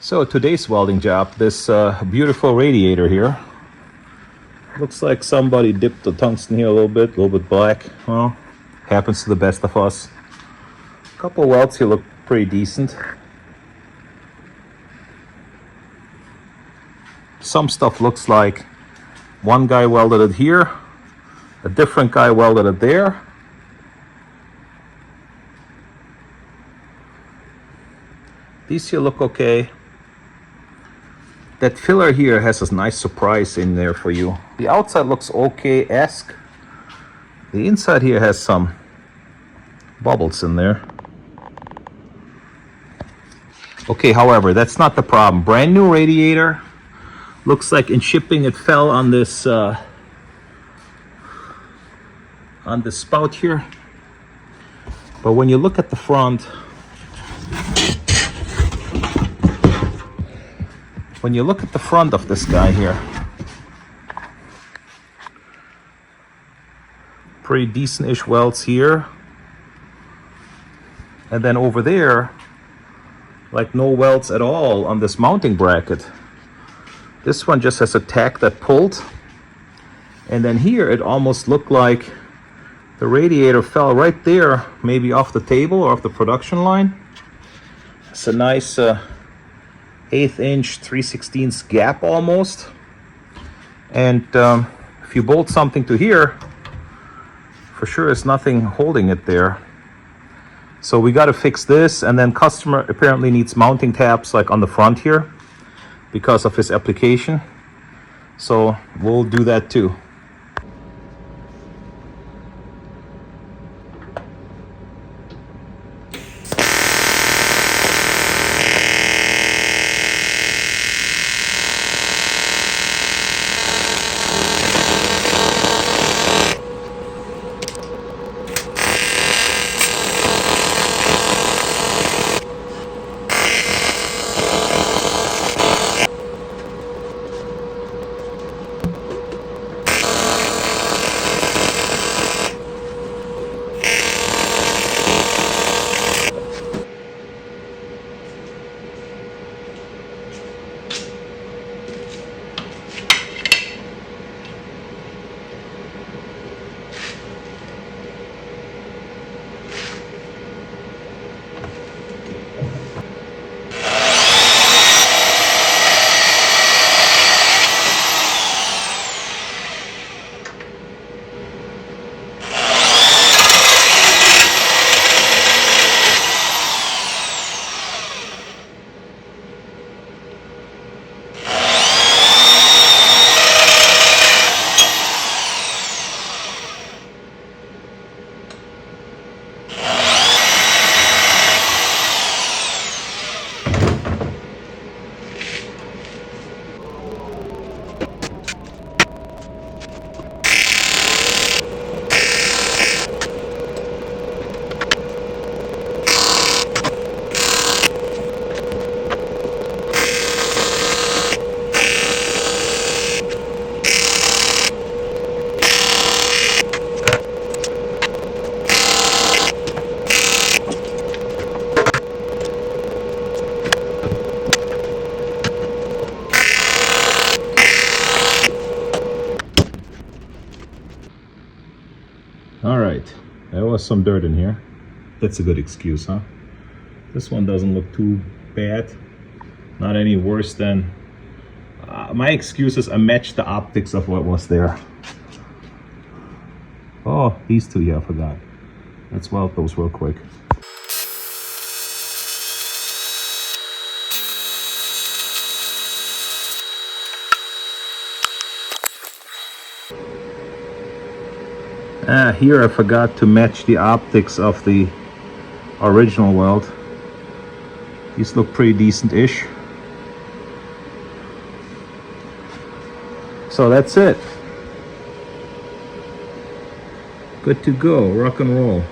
So today's welding job, this beautiful radiator here. Looks like somebody dipped the tungsten here a little bit black. Well, happens to the best of us. A couple welds here look pretty decent. Some stuff looks like one guy welded it here, a different guy welded it there. These here look okay. That filler here has a nice surprise in there for you. The outside looks okay-esque. The inside here has some bubbles in there. Okay, however, that's not the problem. Brand new radiator. Looks like in shipping it fell on this spout here. But when you look at the front, of this guy here, pretty decent-ish welds here. And then over there, like no welds at all on this mounting bracket. This one just has a tack that pulled. And then here it almost looked like the radiator fell right there, maybe off the table or off the production line. It's a nice 1/8 inch 3/16 gap almost. And if you bolt something to here, for sure there's nothing holding it there. So we got to fix this, and then customer apparently needs mounting tabs like on the front here because of his application. So we'll do that too. Alright, there was some dirt in here. That's a good excuse, huh? This one doesn't look too bad. Not any worse than... my excuse is I matched the optics of what was there. Oh, these two, yeah, I forgot. Let's weld those real quick. Here I forgot to match the optics of the original weld. These look pretty decent-ish. So that's it. Good to go, rock and roll.